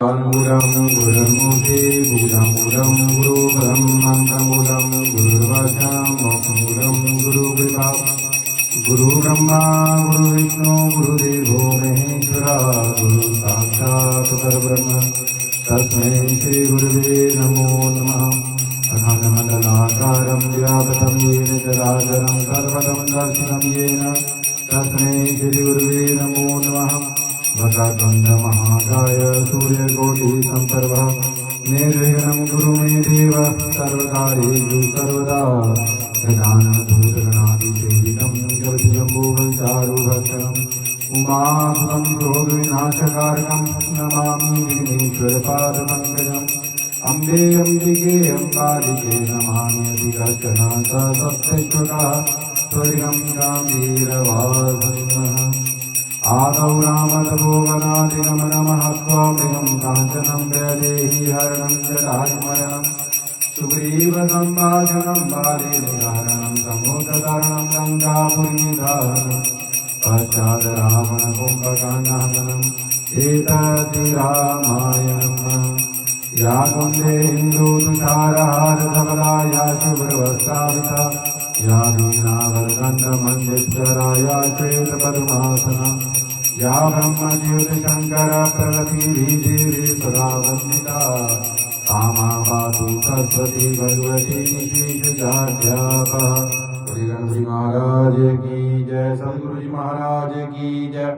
मूलम गुरुर्मूर्ति गुरुमूलम गुरुपरम मंत्रमूलम गुरुर्वचनम मोक्षमूलम गुरुकृपा गुरु ब्रह्मा गुरु विष्णु गुरुदेवो महेश्वरा गुरु साक्षात् परब्रह्म तस्मै श्री गुरुवे नमो नमः। अखण्डमण्डलाकारं व्याप्तं येन चराचरं सर्वं दर्शनं येन तस्मै श्री गुरुवे नमो नमः। वक्रतुण्डमहाकाय सूर्यकोटिसम्प्रभः निर्विघ्नं कुरु मे देव सर्वकार्येषु सर्वदा। गजाननभूतगणाधिसेवितं जगज्जम्बूफलचारुभक्षणम् उमासुतं रोगविनाशकारकं नमामि विघ्नेश्वरपादपङ्कजम्। अम्बे अम्बिके अम्बालिके नमाम्यधिगच्छना सप्तश्वका स्वर्गं गाम्भीरवासिनः। आदौ रामतपोवनादिगमनमहत्त्वामृगं काञ्चनं वैदेही हरणं जटायुमरणं सुग्रीवसम्भाषणं बालीनिहरणं समुद्रतरणं गङ्गापुरीधारणं पश्चात् रावणकुम्भकर्णहननम् एतद्धि रामायणम्। या कुन्दे इन्दुतुषारहारधवला या शुभ्रवस्त्राविता या वीणावरदण्डमण्डितकरा या श्वेतपद्मासना या ब्रह्मज्योतिशङ्करप्रगतिभिदेवी सदा वन्दिता कामा पातु सरस्वती भगवती निशीथजाड्यापः। श्री गणपति महाराज की जय, सद्गुरु जी महाराज की जय,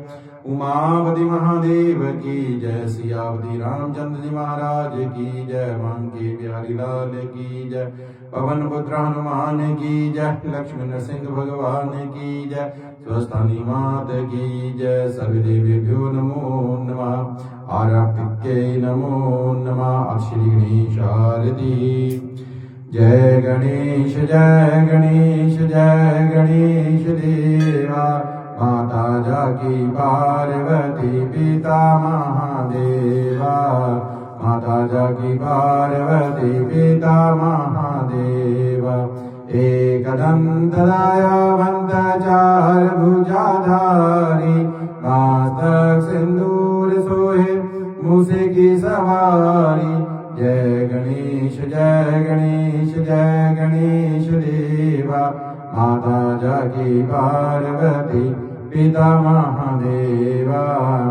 उमापति महादेव की जय, सियापति रामचंद्र जी महाराज की जय, मांके बिहारी लाल की जय, पवन पुत्र हनुमान की जय, लक्ष्मण नरसिंह भगवान की जय, स्वस्थानी मात की जय। सर्वदेवेभ्यो नमो नमः। आरतिके नमो नमः। श्री गणेशारति। जय गणेश जय गणेश देवा। माता जाकी पार्वती पिता महादेवा। माता जाकी पार्वती पिता महादेवा। एकदन्तदायावन्त चारभुजाधारी मातक सिंदूर सोहे मूसे की सवारी। जय गणेश देवा। माता जाकी पार्वती पिता महादेवा।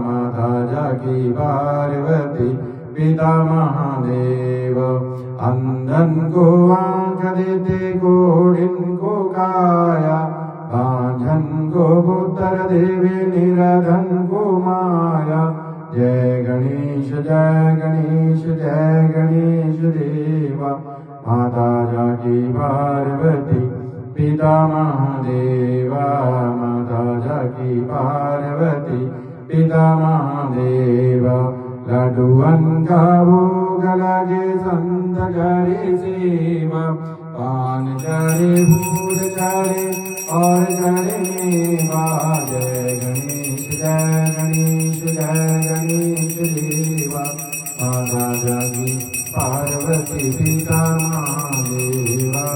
माता जाकी पार्वती पिता महादेव। अंधन को आँख देते घोड़िन को काया। बांझन को पुत्र देवे निराधन को माया। जय गणेश देवा। माता जाकी पार्वती पिता महादेवा। माता जाकी पार्वती पिता महादेवा। लड्डुअन का भोग लगे संत करे सेवा। पान चढ़े फूल चढ़े और चढ़े मेवा। जय गणेश देवा। माता जाकी पार्वती पिता महादेवा।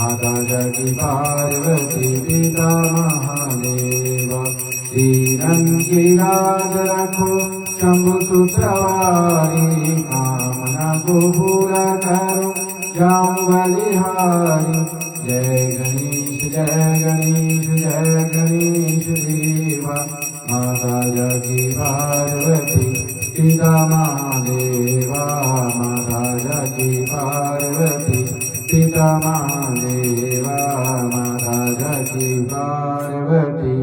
माता जाकी पार्वती पिता महादेवा। तीरन की लाज रखो शंभु सुसवारी। कामना को पूरा करो जाऊं बलिहारी। जय गणेश देवा। माता जाकी पार्वती पिता महादेवा। माता जाकी पार्वती पिता महादेवा। माता जाकी पार्वती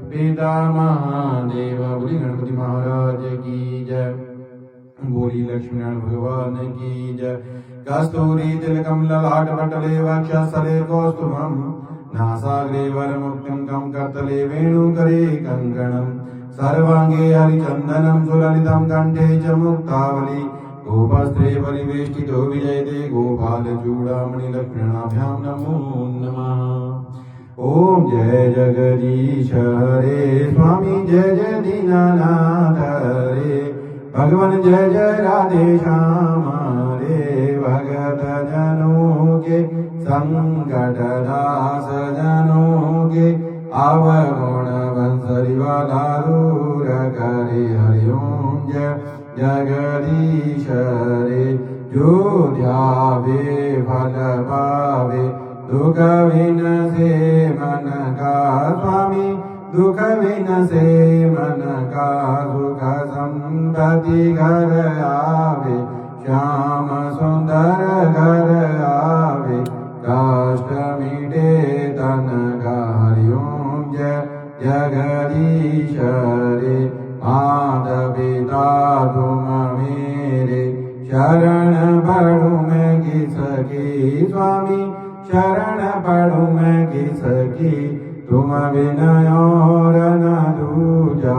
पिता महादेवा। बोली गणपति महाराज की जय। बोली लक्ष्मीनारायण भगवान की जय। कस्तूरी तिलकम ललाट पटले वक्षस्थले कौस्तुभम। नासाग्रे वरमुक्तिं करतले वेणुकरे कंकणम्। सर्वांगे हरिचन्दनं सुललितं कंठे च मुक्तावली। गोपस्त्रे परिवेष्टितो विजयते गोपालचूडामणि लक्ष्मणाभ्यां नमो नमः। ओम जय जगदीश हरे स्वामी जय दीनानाथ हरे। भगवान जय राधे श्याम हरे। भगत जनों के संकट दास जनों के अवगुण बंसरी वाला दूर करे। हरिओम जय जगदीश रे जो ध्यावे फल पावे दुख विनसे मन का स्वामी दुख विनसे मन का सुख संपत्ति घर आवे श्याम सुंदर घर आवे कष्ट मिटे तन का हरिओम जय जगदीश रे माता पिता तुम मेरे शरण पड़ू मैं किसकी स्वामी शरण पड़ू मैं किसकी तुम विनय और न दूजा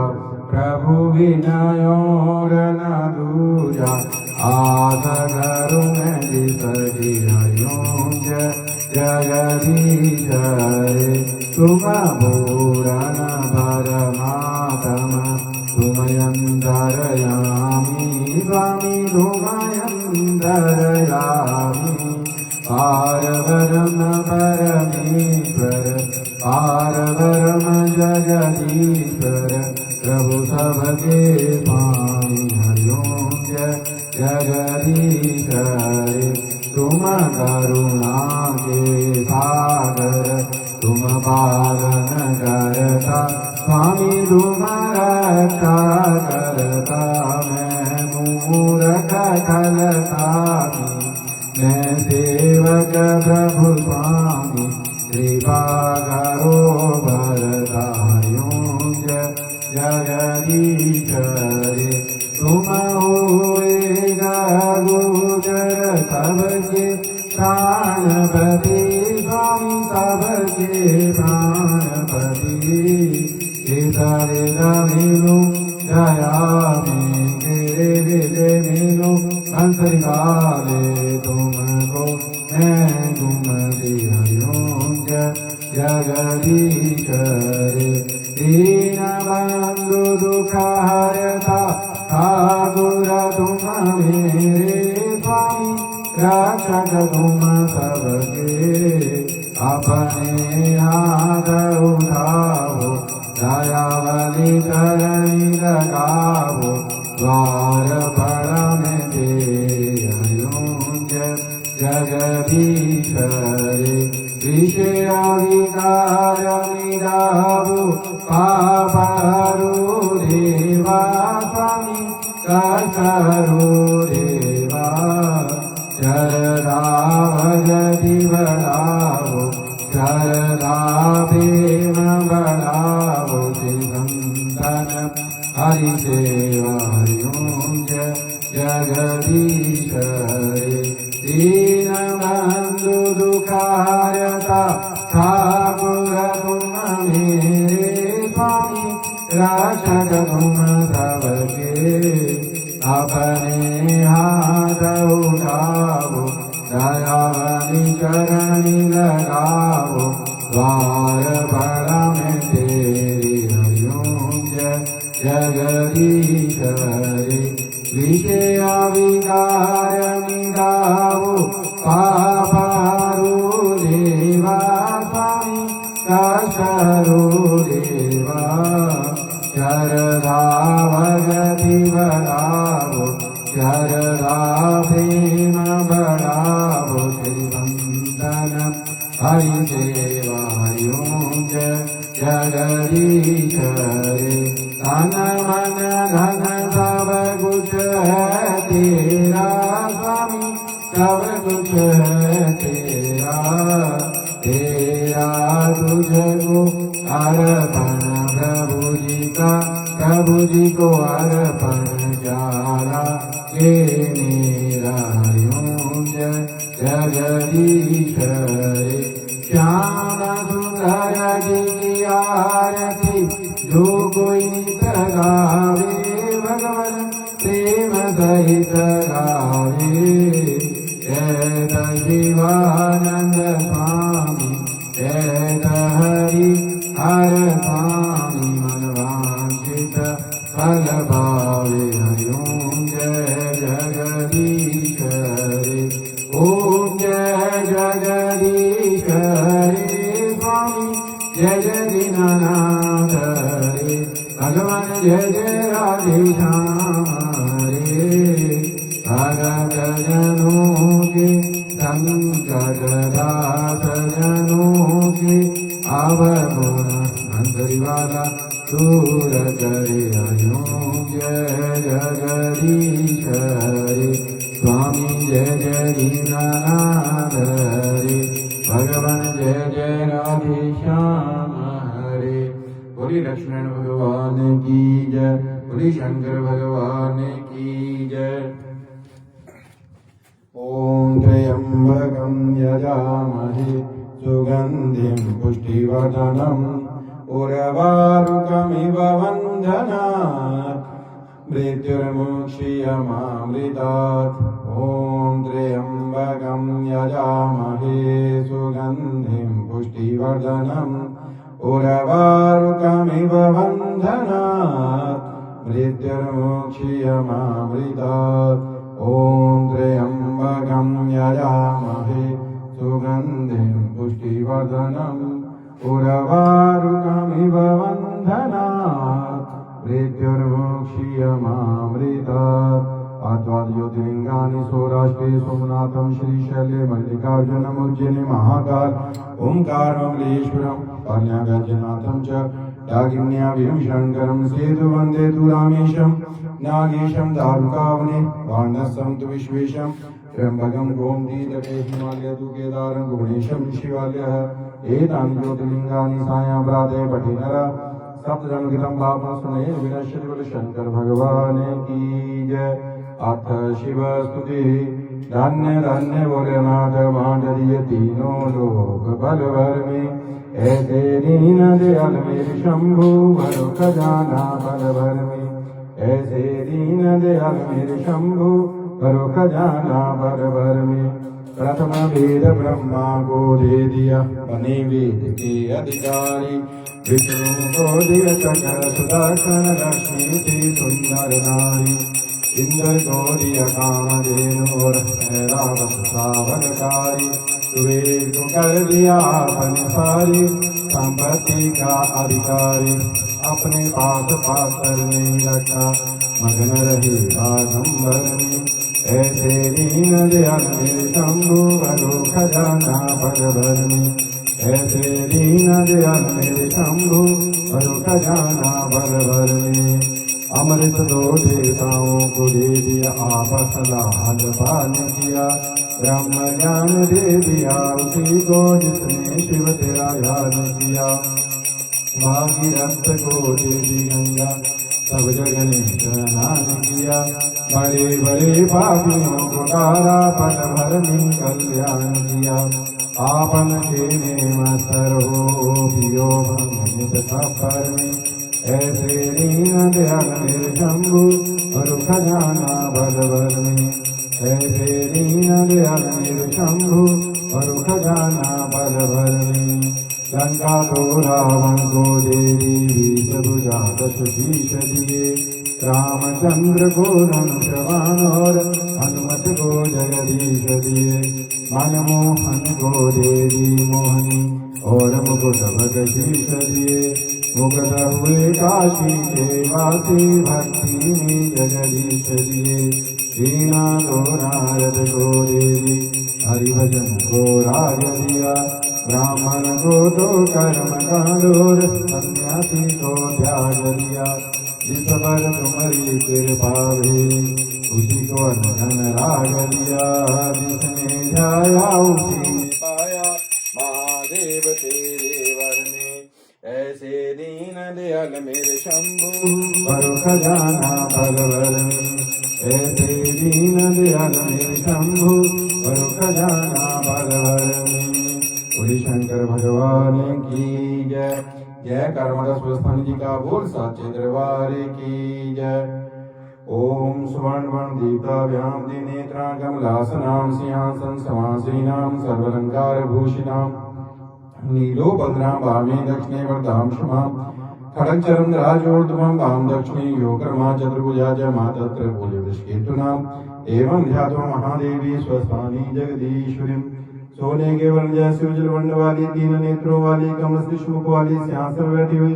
प्रभु विनय और न दूजा आस करूँ मैं किसकी हरिओम जय जगदीश रे तुम पूरण परमात्मा तुमयन्तरयामि स्वामी तुमयन्तरयामि पारवरम परमेश्वर पारवरम जगदीश्वर प्रभु सबके स्वामी हरिओम जय जगदीश रे तुम करुणा के सागर तुम पालन करता स्वामी तुम रक्षा करता मैं मूर्ख खलता मैं सेवक प्रभु स्वामी कृपा करो भरता हरिओम जय जगदीश रे तुम होएगा गुजर सबके प्राणपति स्वामी सबके प्राणपति केसरे मिलो दया में गिरे मिलो अंतरिकाले तुमको मैं घूमती हरिओम जय जगदीश रे दीन बंधु दुख हरता ठाकुर तुम मेरे स्वामी रक्षक तुम सबके अपने हाथ उठाओ दयावली करणी लगाओ द्वार बड़ में दे हरिओम जय जगदीश रे विषय विकार मिलाओ पापरो देवा स्वामी करो देवा शरदा भगति बढ़ाओ शरदा प्रेम बढ़ाओ चिंतन हरि सेवा हरिओम जय जगदीश रे दीन बंधु दुखारता ठाकुर तुम मेरे स्वामी रक्षक तुम सबके अपने हाथ उठाओ दयावली करणी लगाओ द्वार बड़ा में तेरी हरिओम जय जगदीश रे विषय विकार मिटाओ पापारो देवा स्वामी करो देवा शरदा भगति बढ़ाओ शरदा प्रेम बढ़ाओ श्रीवंदन हरि सेवा हरिओम जय जगदीश रे तन मन धन सब कुछ है तेरा स्वामी सब कुछ है तेरा तेरा तुझको अर्पण प्रभु जी का प्रभु जी को अर्पण जाला ये मेरा हरिओम जय जगदीश रे श्याम सुंदर जी की आरती जो कोई नित गावे भगवान प्रेम सहित गावे जय शिवानंद स्वामी जय हरि हर स्वामी मन वांछित फल पावे हरिओम जय जगदीश रे ओम जय जगदीश रे स्वामी जय जय दीनानाथ रे भगवान जय जय राधे श्याम रे भरत जनों के संकट दास जनों के अवगुण अंतरिवाला दूर करे अयोग्य जगदीश हरे स्वामी जय जय दीनानाथ हरे भगवान जय जय राधेश्याम हरे बोली लक्ष्मण भगवान की जय बोली शंकर भगवान की जय। ओम त्र्यंबकं यजामहे सुगंधिं पुष्टिवर्धनम् उर्वारुकमिव बन्धनात् मृत्युर्मुक्षीयमामृतात्। ॐ त्र्यंबकं यजामहे सुगन्धिं पुष्टिवर्धनम् उर्वारुकमिव बन्धनात् मृत्युर्मुक्षीयमामृतात्। ॐ त्र्यंबकं यजामहे सुगन्धिं पुष्टिवर्धनम् उर्वारुकमिव बन्धनात् मृत्युर्मुक्षीयमामृतात्। आद्वाद ज्योतिर्लिंगानि सौराष्ट्रे सोमनाथं श्रीशैले मल्लिकार्जुनम् उज्जैने महाकाल ओंकारममलेश्वरं पाण्यागर्जनाथं च डाकिन्याभिं शङ्करं सेतु वन्दे तु रामेशं नागेशं दारुकावने वाणस्सं तु विश्वेशं त्र्यम्बकं गोमतीतटे हिमालय तु केदारं गुणेशं शिवालयः। एतानि ज्योतिर्लिंगानि सायंप्रातः पठे नरः सप्तजन्मकृतं पापं स्मरेत् विनश्यति बोले शंकर भगवान की जय। अथ शिव स्तुति धन्य धन्य भोलेनाथ मांडलिय तीनों लोक बलभर में ऐसे दीन दयाल मेरे शंभु भरो खजाना बलभर में ऐसे दीन दयाल मेरे शंभु भरो खजाना बलभर में। प्रथम वेद ब्रह्मा को दे दिया बने वेद के अधिकारी विष्णु को दिया चक्र सुदर्शन लक्ष्मी थी सुंदर नारी इंद्र को दिया कामधेनु और ऐरावत श्रावणकारी सुवेद को कर दिया अपनी सारी संपत्ति का अधिकारी अपने पास पाकर नहीं रखा मगन रही बागंबर में ऐसे दीन दयाल मेरे शंभु भरो खजाना बलभर में ऐसे दीन दयाल मेरे शंभु भरो खजाना बलभर में। अमृत दो देवताओं को दे दिया आपस लाल पान किया ब्रह्म ज्ञान दे दिया उसी को जिसने शिव तेरा ध्यान किया। भागीरथ को दे दी गंगा सब जग ने स्नान किया बड़े बड़े पापियों को तारा पल भर में कल्याण किया। आपन के मस्तर हो पियो भंगित सफर में ऐसे दीन दयाल मेरे शंभु भरो खजाना बलभर में ऐसे दीन दयाल मेरे शंभु भरो खजाना बलभर में। लंका तो रावण को दे दी बीस भुजा दस शीश दिए रामचंद्र को धनुष बाण और हनुमत को जगदीश दिए। मनमोहन को दे दी मोहनी और मुकुट भगशीष दिए मुकुट हुए काशी के वासी भक्ति में जगदीश दिए। दीना को नारद को दे दी हरिभजन को राज दिया ब्राह्मण को तो कर्म कांडोर सन्यासी को त्याग दिया। जिस पर तुम्हारी कृपा हुई उसी को अनधन राग दिया जिसने ध्याया उसी ने पाया महादेव तेरे वरने ऐसे दीन दयाल मेरे शंभु भरो खजाना बलभर में ऐसे दीन दयाल मेरे शंभु भरो खजाना बलभर में। बोले शंकर भगवान की जय। जय कर्मठ स्वस्थान जी का बोल साचे दरबार की जय। ओम स्वर्ण वर्ण दीप्ताभ्याम दिनेत्रां कमलासनां सिंहासन समासीनां सर्वालंकार भूषितां नीलोपद्रां वामे दक्षिणे वरदां क्षमां खड्गचरं राजोर्ध्वं वाम दक्षिणे योगर्मा चतुर्भुजा च मातत्र भुजवृष्केतुनाम् एवं ध्यात्वा महादेवी स्वस्थानी जगदीश्वरीं सोने के वर्ण जैसे उज्जवल वर्ण वाली तीन नेत्रों वाली कमल मुख वाली सिंहासन बैठी हुई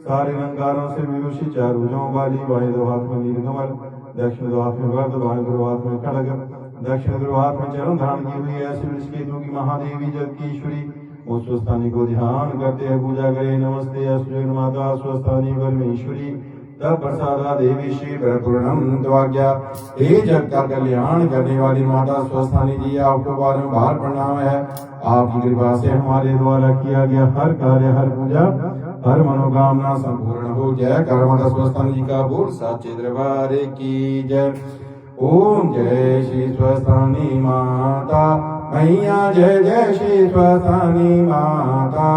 सारे अलंकारों से विभूषित चार भुजाओं वाली बाएं दो हाथ में नीलकमल दक्षिण ध्रुव हाथ में वरद, बाएं ध्रुव हाथ में खड़ग, दक्षिण ध्रुव हाथ में चरण धारण की हुई ऐसे वृषकेतु की महादेवी जग की ईश्वरी उस स्वस्थानी को ध्यान करते हैं पूजा करें। नमस्ते अस्तु माता स्वस्थानी परमेश्वरी तब प्रसादा देवी श्री पूर्णम द्वाज्ञा। हे जग का कल्याण करने वाली माता स्वस्थानी जी, आपको बारंबार प्रणाम है। आपकी कृपा से हमारे द्वारा किया गया हर कार्य, हर पूजा, हर मनोकामना संपूर्ण हो। जय कर माता स्वस्थानी जी का बोल साचे दरबार की जय। ओम जय श्री स्वस्थानी माता मैया, जय जय श्री स्वस्थानी माता।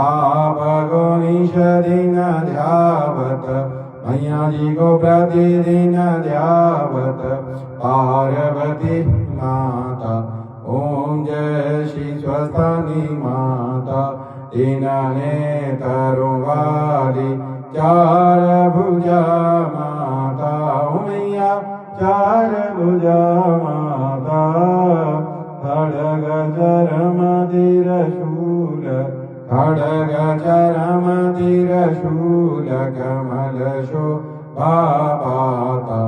आप को निश दिन ध्यावत मैया जी को प्रतिदिन ध्यावत पार्वती माता। ओम जय श्री स्वस्थानी माता, तीन नेत्रों वाली चार भुजा माता। मैया चार भुजा माता, खड़ग चरम त्रिशूल, खड़ग चरम त्रिशूल कमल शोभा पाता।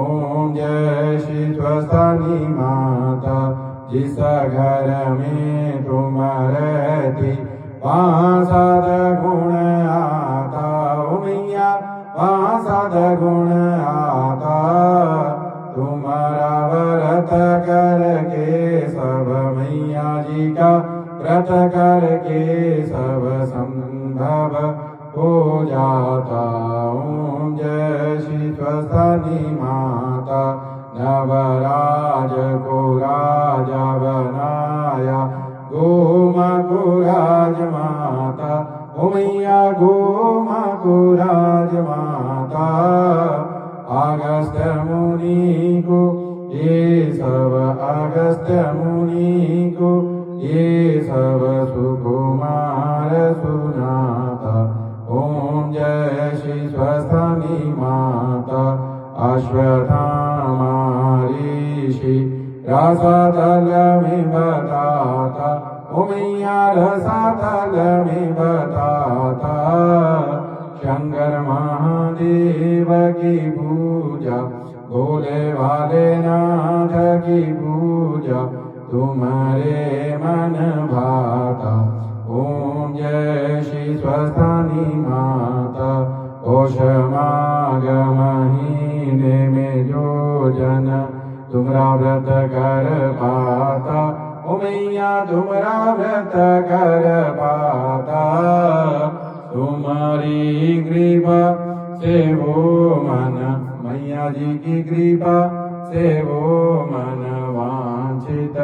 ओम जय श्री स्वस्थानी माता, जिस घर में तुम रहती वहाँ साध गुण आता। मैया वहाँ साध गुण आता, तुम्हारा व्रत करके सब मैया जी का व्रत करके सब संभव हो जाता। ओम जय श्री स्वस्थानी माता, नवराज को राजा बनाया गोमा को राज माता। ओ मैया गोमा को राज माता, अगस्त्य मुनि को ये सब, अगस्त्य मुनि को ये सब सुकुमार सुनाता। ओम जय श्री स्वस्थानी माता, अश्वत्थामा ऋषि रसातल में बताता। ओ मैया रसातल में बताता, शंकर महादेव की पूजा, भोले वाले नाथ की पूजा तुम्हारे मन भाता। ओम जय श्री स्वस्थानी माता, पौष माघ महीने में जो जन तुम्हारा व्रत कर पाता। ओ मैया तुम्हारा व्रत कर पाता, तुम्हारी कृपा से वो मन, मैया जी की कृपा से वो मन वांछित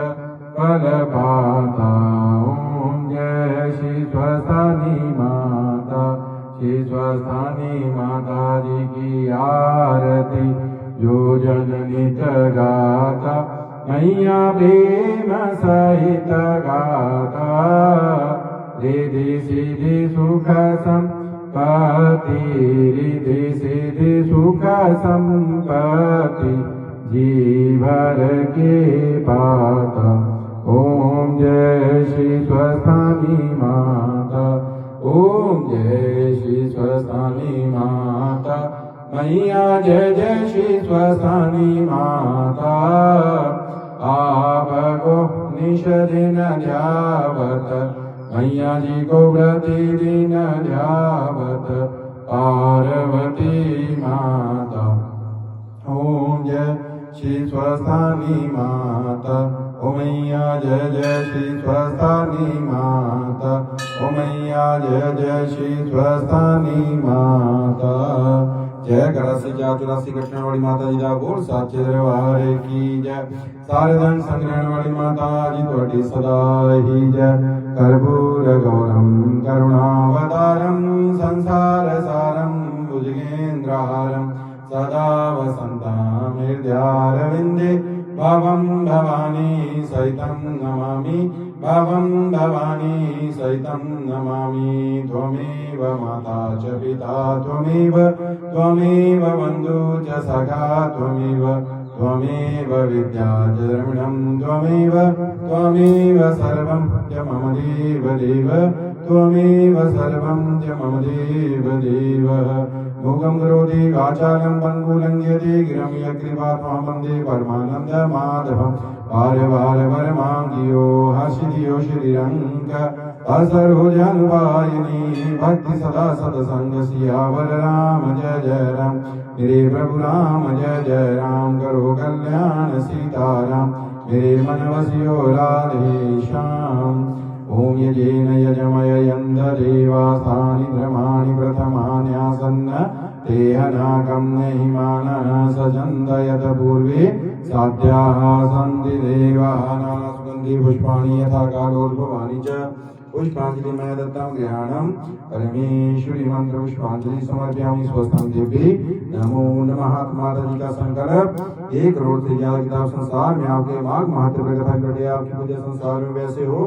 फल पाता। ओम जय श्री स्वस्थानी माता, श्री स्वस्थानी माता जी की आरती जो जन नित गाता, मैया प्रेम सहित गाता। रिधि सिद्धि सुख संपत्ति, रिधि सिद्धि सुख संपत्ति जीवर के पाता। ओम जय श्री स्वस्थानी माता, ओम जय श्री स्वस्थानी माता मैया, जय जय श्री स्वस्थानी माता। आपको निश दिन ध्यावत मैया जी को प्रतिदिन ध्यावत पार्वती माता। ओम जय श्री स्वस्थानी माता, ओ मैया जय जय श्री स्वस्थानी माता। ओ मैया जय जय श्री स्वस्थानी माता। जय करासी चौरासी कटने वाली माता जी का बोल साचे दरबार की जय। सारे धन संग्रहण वाली माता जी थोड़ी सदा ही जय। कर्पूर गौरम करुणावतारम संसार सारम भुजगेन्द्रहारम सदा वसंताम हृदयारविंदे भवं भवानी सहितं नमामि। भवं भवानी सहितं नमामि। त्वमेव माता च पिता त्वमेव बन्धु च सखा त्वमेव विद्या च द्रविणं त्वमेव सर्वं च मम देव त्वमेव सर्वं च मम देव। मूगं करोति वाचालं पङ्गुं लङ्घयते गिरं यत्कृपात्महं वन्दे परमानन्दमाधवं बाल बाल परमाङ्गियो हर्षिदियो श्रीरङ्ग असर्वजनवाहिनी भक्ति सदा सत्संग सियावर राम जय जय राम मेरे प्रभु राम जय जय राम करो कल्याण सीताराम मेरे मन वसियो राधे श्याम ओम यजेन यजमय यन्द देवासानि द्रमाणि प्रथमान्यासन्न तेहनाकं नहिमानः सजन्त यत पूर्वे साध्याः सन्ति देवाः नानासुगन्धि पुष्पाणि यथा कालोद्भवानि च पुष्पाञ्जलिमय दत्तं गृहाणं परमेश्वरी मंत्र पुष्पांजलि समर्पयामि स्वस्थं देवी नमो नमः। माता जी का संकल्प 1 करोड़ से ज्यादा किताब संसार में आपके माघ महत्व पर कथा करते आपकी पूजा संसार में वैसे हो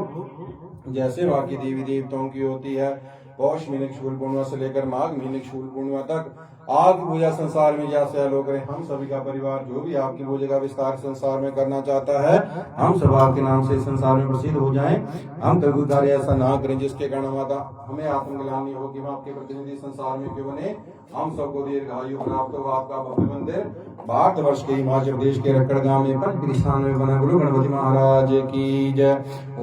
जैसे बाकी देवी देवताओं की होती है। पौष महीने की शुक्ल पूर्णिमा से लेकर माघ महीने की शुक्ल पूर्णिमा तक आपकी पूजा संसार में जैसे लोग करें। हम सभी का परिवार जो भी आपकी पूजा का विस्तार संसार में करना चाहता है हम सब आपके नाम से संसार में प्रसिद्ध हो जाएं। हम कभी कार्य ऐसा ना करें जिसके कारण माता हमें आत्मग्लानि हो कि हम आपके प्रतिनिधि संसार में क्यों बने। हम सबको दीर्घायु प्राप्त हो। आपका भव्य मंदिर भारतवर्ष के हिमाचल प्रदेश के रक्कड़ गांव में पंचगिरी स्थान में बना। बोलो गणपति महाराज की जय,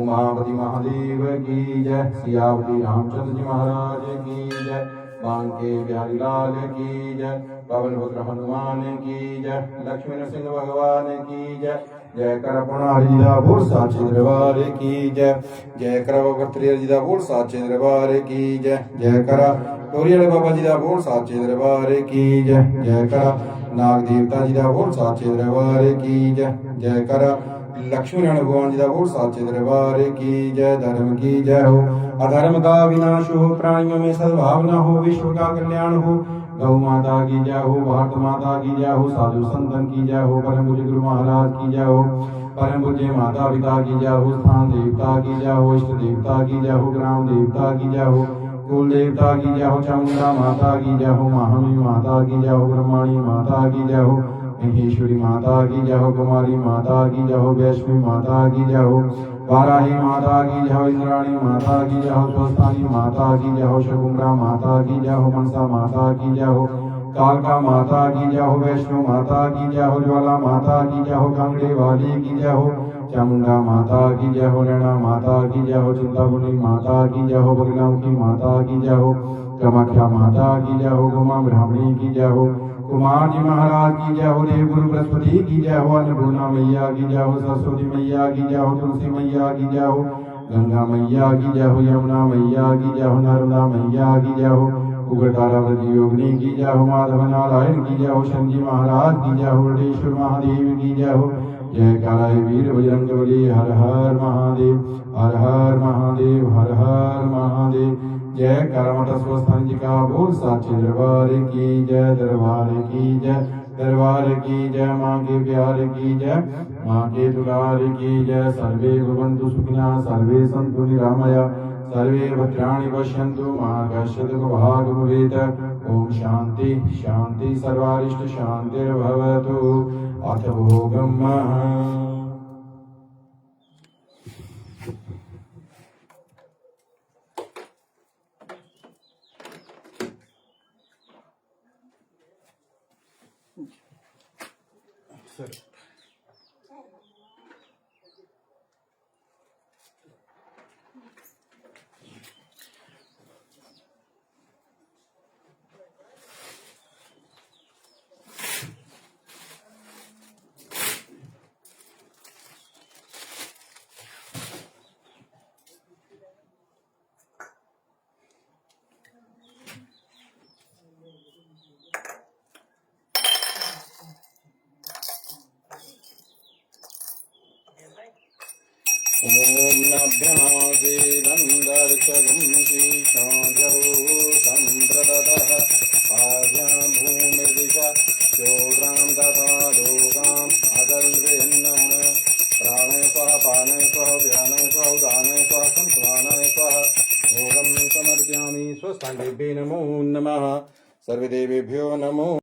उमापति महादेव की जय, सियावती रामचंद्र जी महाराज की जय, बांके बिहारी लाल की जय, पवन पुत्र हनुमान की जय, लक्ष्मी नरसिंह भगवान की जय। जय कर हरिदा बोल साचे दरबार की जय, जय कर हरिदा बोल साचे दरबार की जय, जय कर टोरियल बाबा जी दा बोल साचे दरबार की जय, जय कर नाग देवता जी दा बोल साचे दरबार की जय, जय कर लक्ष्मी नारायण भगवान जी दा बोल साचे दरबार की जय। धर्म की जय हो, अधर्म का विनाश हो, प्राणियों में सद्भावना हो, विश्व का कल्याण हो। गौ माता की जय हो, भारत माता की जय हो, साधु संतन की जय हो, परम पूज्य गुरु महाराज की जय हो, परम पूज्य माता पिता की जय हो, स्थान देवता की जय हो, इष्ट देवता की जय हो, ग्राम देवता की जय हो, कुल देवता की जय हो, चामुंडा माता की जय हो, महामी माता की जय हो, ब्रह्मणी माता की जय हो, महेश्वरी माता की जय हो, कुमारी माता की जय हो, वैष्णवी माता की जय हो, वाराही माता की जय हो, इंद्राणी माता की जय हो, स्वस्थानी माता की जय हो, शकुंभा माता की जय हो, मनसा माता की जय हो, कालका माता की जय हो, वैष्णो माता की जय हो, ज्वाला माता की जय हो, कांगड़े वाली की जय हो, चामुंडा माता की जय हो, नैना माता की जय हो, चिंतापुर्णी माता की जय हो, बगलामुखी माता की जय हो, कामाख्या माता की जय हो, उमा ब्राह्मणी की जय हो, कुमार जी महाराज की जय हो, देव गुरु बृहस्पति की जय हो, अन्नपूर्णा मैया की जय हो, सरस्वती मैया की जय हो, तुलसी मैया की जय हो, गंगा मैया की जय हो, यमुना मैया की जय हो, नर्मदा मैया की जय हो, उग्रतारा व्रत योगिनी की जय हो, माधव नारायण की जय हो, शनि महाराज की जय हो, वटेश्वर महादेव की जय हो। जय कालाय वीर बजरंग बली, हर हर महादेव, हर हर महादेव, हर हर महादेव। जय कारामाता स्वस्थान जी का बोल साचे दरबार की जय, दरबार की जय, दरबार की जय। माँ के प्यार की जय, माँ के दुलार की जय। सर्वे भवन्तु सुखिनः, सर्वे सन्तु निरामया, सर्वे भद्राणि पश्यन्तु मा कश्चित् दुर्भाग् भवेत्। ओम शांति शांति सर्वारिष्ट शांतिर्भवतु। अथ भोगम् ओम नभ्यासेदन्दर्शगं श्रीशाजौ सम्प्रदतः आज्ञां भूमिर्दिशा चोरां तथा लोकाम् अकल्पयन्नः प्राणय स्वः पानय स्वः व्यानय स्वः उदानय स्वः संस्वानय स्वः भोगं समर्पयामि। स्वस्थाङ्गेभ्यो नमो नमः। सर्वदेवेभ्यो नमो।